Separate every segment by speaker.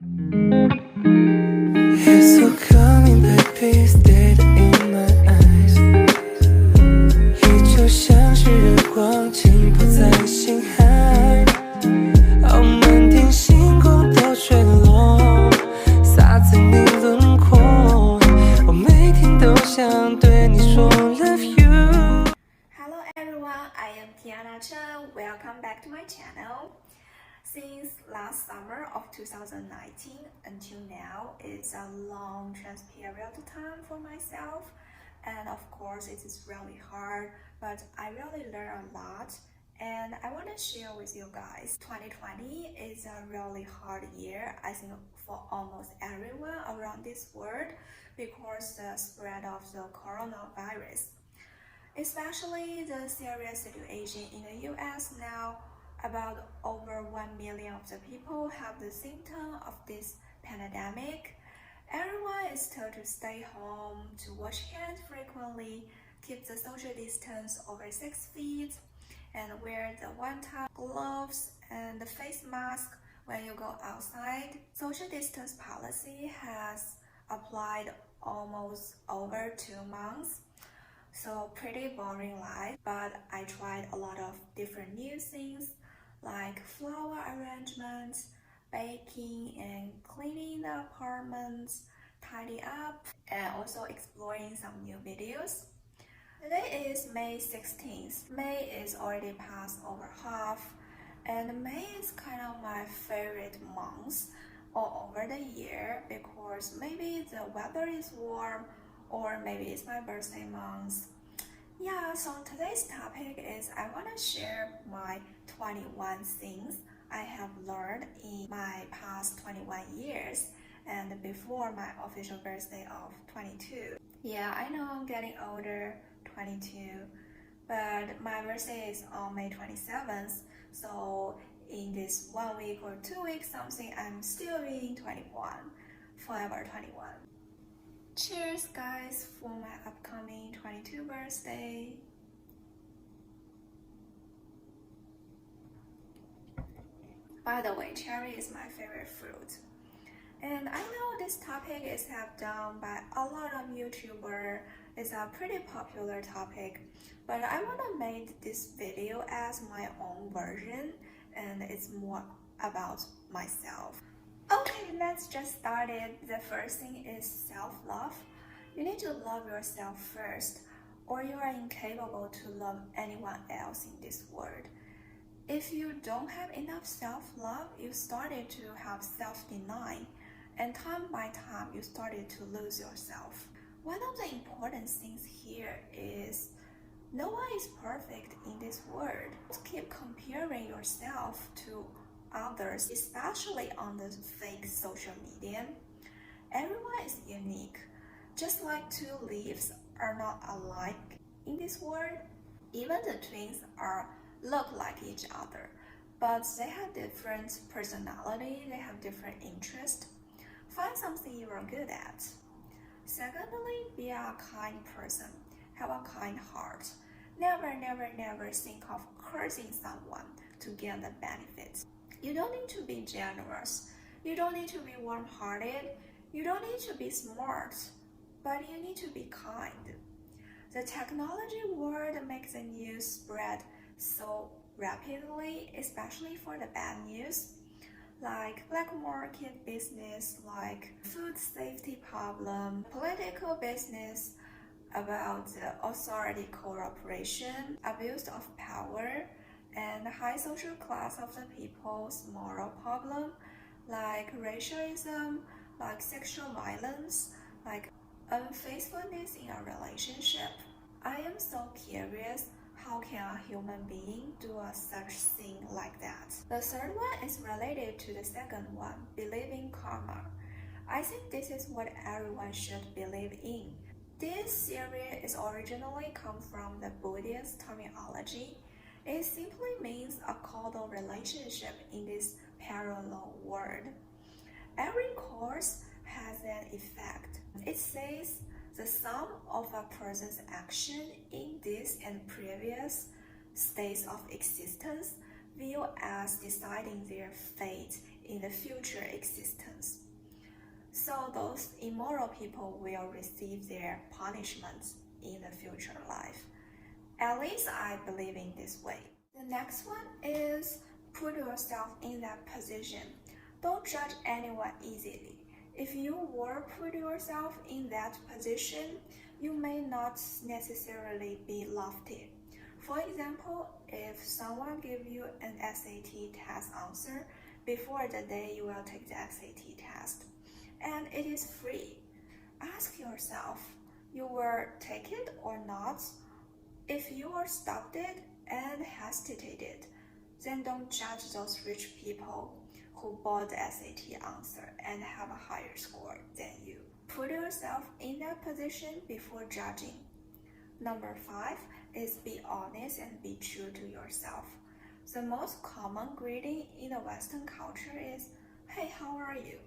Speaker 1: You're so coming, baby, stay in my eyes. 你就像是日光浸泡在心海，傲慢定星光都坠落，洒在你轮廓。我每天都想对你说 love you。
Speaker 2: Hello everyone, I am Tiana Chen. Welcome back to my channel. Since last summer of 2019 until now, it's a long period of time for myself. And of course, it is really hard, but I really learned a lot. And I want to share with you guys. 2020 is a really hard year, I think, for almost everyone around this world because the spread of the coronavirus. Especially the serious situation in the US now. About over 1 million of the people have the symptom of this pandemic. Everyone is told to stay home, to wash hands frequently, keep the social distance over 6 feet, and wear the one-time gloves and the face mask when you go outside. Social distance policy has applied almost over 2 months. So pretty boring life, but I tried a lot of different new things like flower arrangements, baking and cleaning the apartments, tidy up, and also exploring some new videos. Today is May 16th. May is already past over half, and May is kind of my favorite month all over the year because maybe the weather is warm or maybe it's my birthday month. Yeah, so today's topic is I want to share my 21 things I have learned in my past 21 years and before my official birthday of 22. Yeah, I know I'm getting older, 22, but my birthday is on May 27th, so in this 1 week or 2 weeks something, I'm still being 21, forever 21. Cheers guys for my upcoming 22 birthday. By the way, cherry is my favorite fruit. And I know this topic is have done by a lot of YouTubers. It's a pretty popular topic, but I want to make this video as my own version and it's more about myself. Okay, let's just start it. The first thing is self-love. You need to love yourself first, or you are incapable to love anyone else in this world. If you don't have enough self-love, you started to have self-denial, and time by time you started to lose yourself. One of the important things here is no one is perfect in this world. Don't keep comparing yourself to others, especially on the fake social media. Everyone is unique. Just like two leaves are not alike in this world, even the twins look like each other, but they have different personality, they have different interests. Find something you are good at. Secondly, be a kind person. Have a kind heart. Never think of cursing someone to gain the benefits. You don't need to be generous. You don't need to be warm-hearted. You don't need to be smart, but you need to be kind. The technology world makes the news spread so rapidly, especially for the bad news, like black market business, like food safety problem, political business, about the authority cooperation, abuse of power, and high social class of the people's moral problem, like racialism, like sexual violence, like unfaithfulness in a relationship. I am so curious, how can a human being do a such thing like that? The third one is related to the second one, believing karma. I think this is what everyone should believe in. This theory is originally come from the Buddhist terminology. It simply means a causal relationship in this parallel world. Every cause has an effect. It says the sum of a person's action in this and previous states of existence viewed as deciding their fate in the future existence. So those immoral people will receive their punishments in the future life. At least I believe in this way. The next one is put yourself in that position. Don't judge anyone easily. If you were put yourself in that position, you may not necessarily be laughed at. For example, if someone gives you an SAT test answer before the day you will take the SAT test, and it is free, ask yourself, you will take it or not? If you are stopped it and hesitated, then don't judge those rich people who bought the SAT answer and have a higher score than you. Put yourself in that position before judging. Number 5 is be honest and be true to yourself. The most common greeting in the Western culture is, "Hey, how are you?"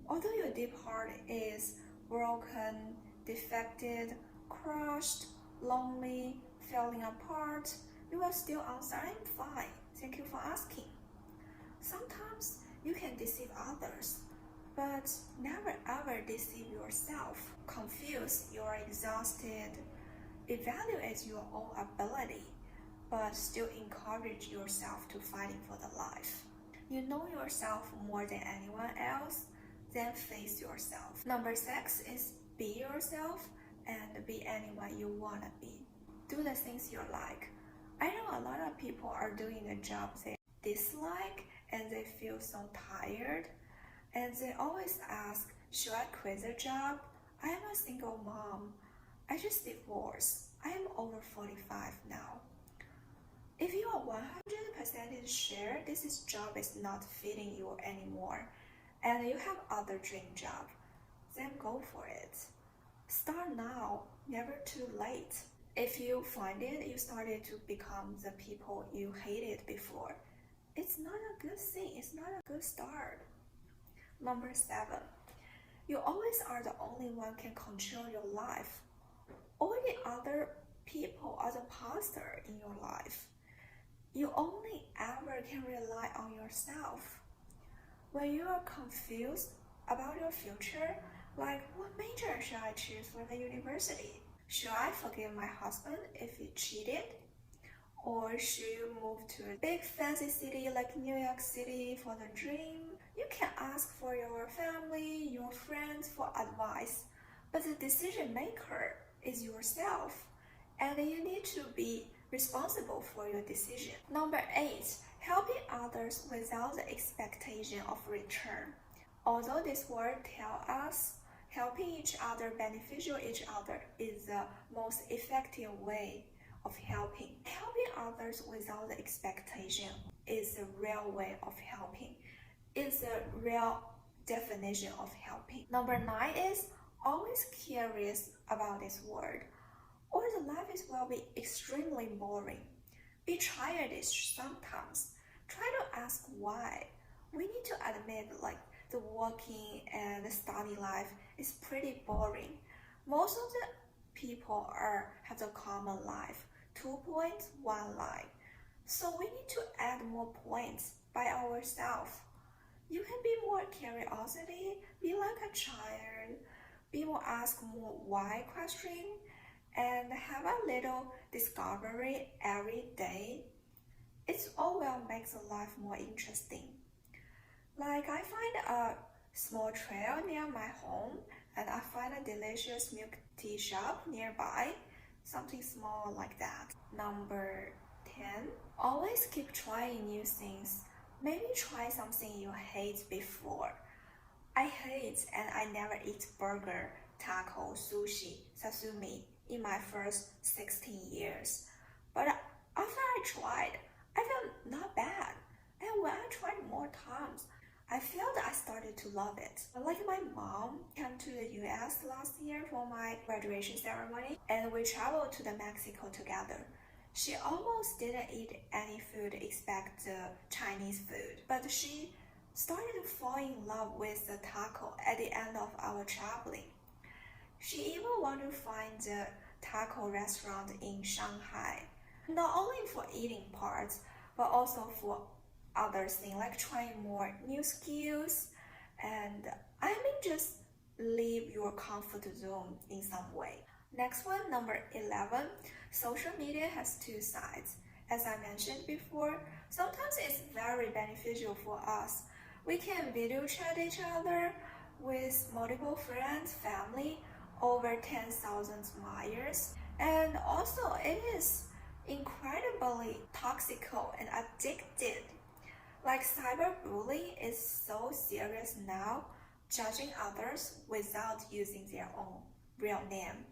Speaker 2: Although your deep heart is broken, defected, crushed, lonely, falling apart, you will still answer, "I'm fine, thank you for asking." Sometimes you can deceive others, but never ever deceive yourself. Confused, you're exhausted. Evaluate your own ability, but still encourage yourself to fighting for the life. You know yourself more than anyone else, then face yourself. Number 6 is be yourself and be anyone you wanna be. Do the things you like. I know a lot of people are doing the jobs they dislike and they feel so tired, and they always ask, should I quit the job? I am a single mom. I just divorced. I am over 45 now. If you are 100% sure this job is not fitting you anymore, and you have other dream job, then go for it. Start now, never too late. If you find it, you started to become the people you hated before, it's not a good thing, it's not a good start. Number 7, you always are the only one can control your life. All the other people are the pastor in your life. You only ever can rely on yourself. When you are confused about your future, like what major should I choose for the university? Should I forgive my husband if he cheated? Or should you move to a big fancy city like New York City for the dream? You can ask for your family, your friends for advice, but the decision maker is yourself, and you need to be responsible for your decision. Number 8, helping others without the expectation of return. Although this word tells us helping each other, beneficial each other is the most effective way of helping. Helping others without the expectation is the real way of helping. It's the real definition of helping. Number 9 is always curious about this word, or the life will be extremely boring. Be childish sometimes. Try to ask why. We need to admit like the working and the study life is pretty boring. Most of the people have the common life, 2 points, 1 line. So we need to add more points by ourselves. You can be more curiosity, be like a child, ask more why question, and have a little discovery every day. It all will make the life more interesting. Like I find a small trail near my home, and I find a delicious milk tea shop nearby, something small like that. Number 10, always keep trying new things. Maybe try something you hate before. I hate and I never eat burger, taco, sushi, sashimi in my first 16 years. But after I tried, I felt not bad. And when I tried more times, I felt I started to love it. Like my mom came to the US last year for my graduation ceremony, and we traveled to the Mexico together. She almost didn't eat any food except the Chinese food, but she started to fall in love with the taco at the end of our traveling. She even wanted to find the taco restaurant in Shanghai, not only for eating parts, but also for other things, like trying more new skills, and just leave your comfort zone in some way. Next one, number 11, social media has two sides. As I mentioned before, sometimes it's very beneficial for us. We can video chat each other with multiple friends, family, over 10,000 miles. And also, it is incredibly toxic and addicted. Like cyberbullying is so serious now, judging others without using their own real name.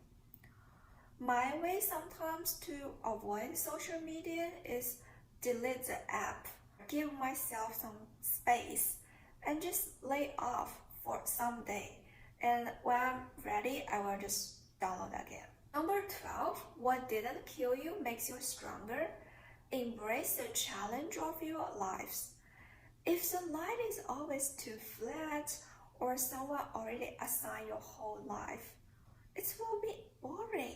Speaker 2: My way sometimes to avoid social media is delete the app, give myself some space, and just lay off for some day. And when I'm ready, I will just download again. Number 12, what didn't kill you makes you stronger. Embrace the challenge of your lives. If the light is always too flat or someone already assigned your whole life, it will be boring.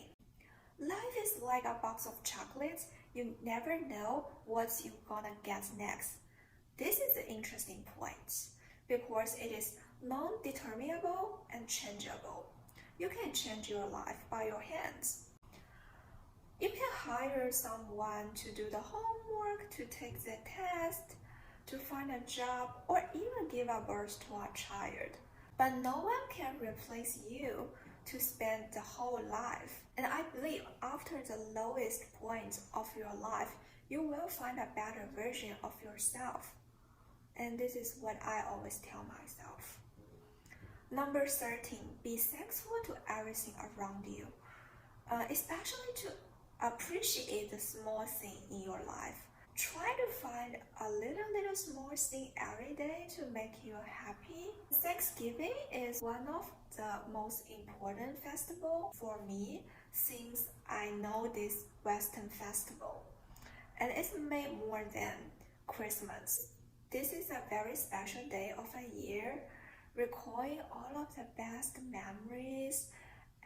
Speaker 2: Life is like a box of chocolates. You never know what you're gonna get next. This is the interesting point because it is non-determinable and changeable. You can change your life by your hands. You can hire someone to do the homework, to take the test, to find a job, or even give a birth to a child. But no one can replace you to spend the whole life. And I believe after the lowest point of your life, you will find a better version of yourself. And this is what I always tell myself. Number 13, be thankful to everything around you, especially to appreciate the small thing in your life. Try to find a little small thing every day to make you happy. Thanksgiving is one of the most important festival for me since I know this Western festival. And it's made more than Christmas. This is a very special day of a year, recalling all of the best memories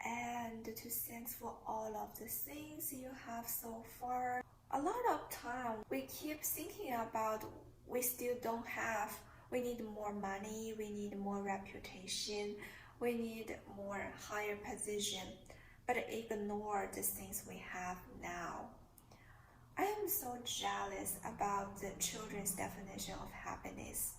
Speaker 2: and to thank for all of the things you have so far. A lot of time we keep thinking about we still don't have. We need more money, we need more reputation, we need more higher position, but ignore the things we have now. I am so jealous about the children's definition of happiness.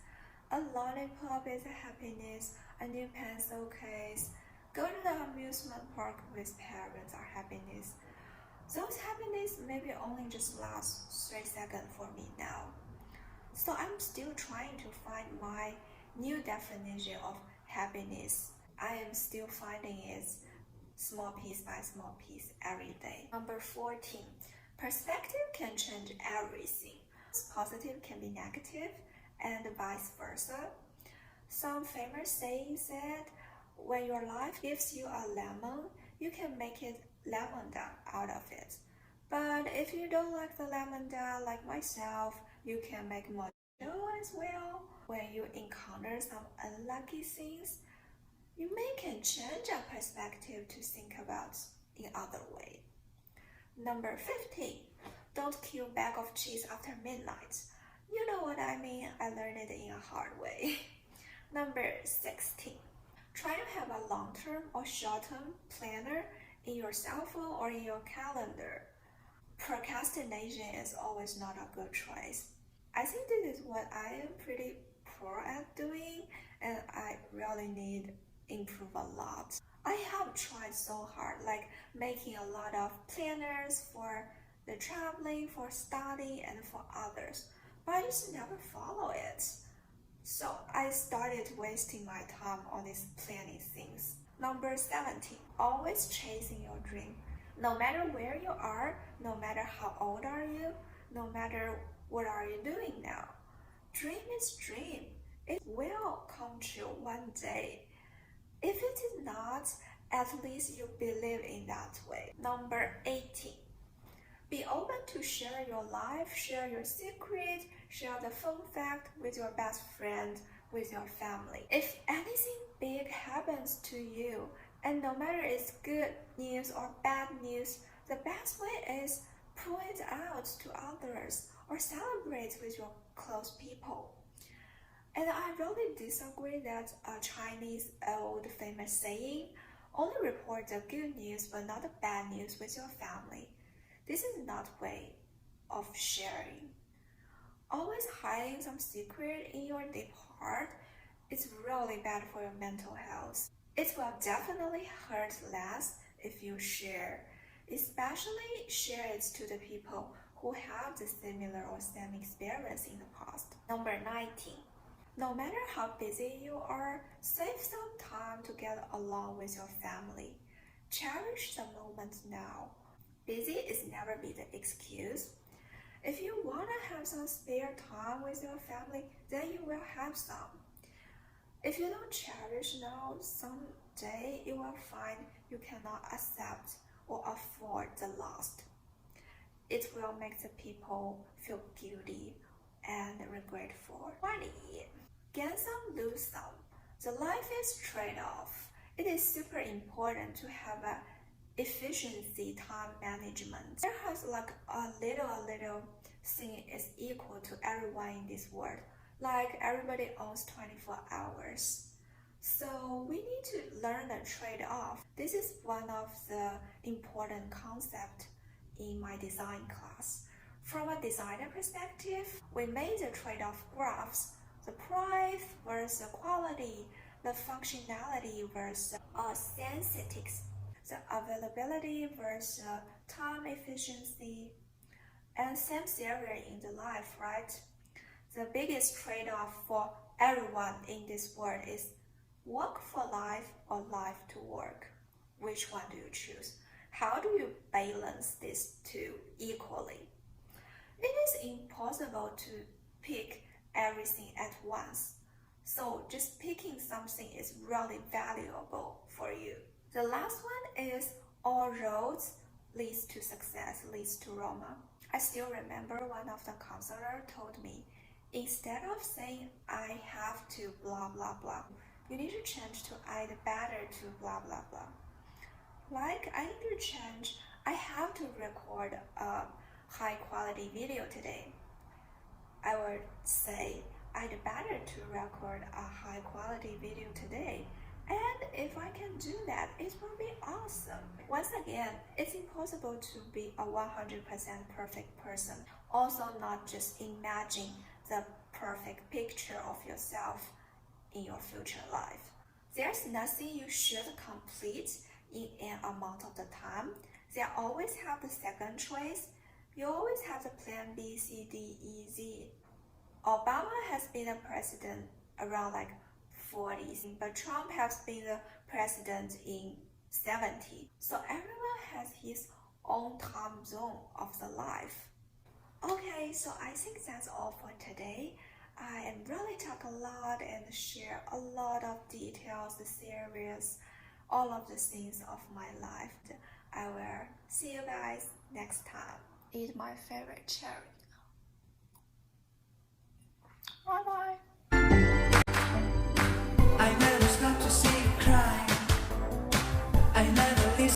Speaker 2: A lollipop is a happiness, a new pencil case, go to the amusement park with parents are happiness. Those happiness maybe only just last 3 seconds for me now. So I'm still trying to find my new definition of happiness. I am still finding it small piece by small piece every day. Number 14, perspective can change everything. Positive can be negative and vice versa. Some famous saying said, when your life gives you a lemon, you can make it lemonade out of it. But if you don't like the lemonade like myself, you can make mojito as well. When you encounter some unlucky things, you can change your perspective to think about in other way. Number 15, don't kill bag of cheese after midnight. You know what I mean, I learned it in a hard way. Number 16, try to have a long-term or short-term planner in your cell phone or in your calendar. Procrastination is always not a good choice. I think this is what I am pretty poor at doing, and I really need improve a lot. I have tried so hard, like making a lot of planners for the traveling, for study, and for others, but I just never follow it. So I started wasting my time on these planning things. Number 17, always chasing your dream. No matter where you are, no matter how old are you, no matter what are you doing now, dream is dream. It will come true one day. If it is not, at least you believe in that way. Number 18, be open to share your life, share your secret, share the fun fact with your best friend, with your family. If anything big happens to you, and no matter it's good news or bad news, the best way is point it out to others or celebrate with your close people. And I really disagree that a Chinese old famous saying, only report the good news but not the bad news with your family. This is not way of sharing. Always hiding some secret in your deep heart is really bad for your mental health. It will definitely hurt less if you share, especially share it to the people who have the similar or same experience in the past. Number 19. No matter how busy you are, save some time to get along with your family. Cherish the moment now. Busy is never be the excuse. If you want to have some spare time with your family, then you will have some. If you don't cherish now, someday you will find you cannot accept or afford the lost. It will make the people feel guilty and regretful. 20. Gain some, lose some. The life is trade-off. It is super important to have a efficiency time management. There has like a little thing is equal to everyone in this world. Like everybody owns 24 hours. So we need to learn the trade-off. This is one of the important concepts in my design class. From a designer perspective, we made the trade-off graphs, the price versus quality, the functionality versus aesthetics, the availability versus time efficiency, and same theory in the life, right? The biggest trade-off for everyone in this world is work for life or life to work. Which one do you choose? How do you balance these two equally? It is impossible to pick everything at once. So just picking something is really valuable for you. The last one is all roads leads to success, leads to Roma. I still remember one of the counselors told me, instead of saying I have to blah blah blah, you need to change to I'd better to blah blah blah. Like I need to change, I have to record a high quality video today. I would say I'd better to record a high quality video today. And if I can do that, it will be awesome. Once again, it's impossible to be a 100% perfect person. Also, not just imagine the perfect picture of yourself in your future life. There's nothing you should complete in an amount of the time. They always have the second choice. You always have the plan B, C, D, E, Z. Obama has been a president around like 40s, but Trump has been the president in 70. So everyone has his own time zone of the life. Okay, so I think that's all for today. I am really talk a lot and share a lot of details, the theories, all of the things of my life. I will see you guys next time. Eat my favorite cherry.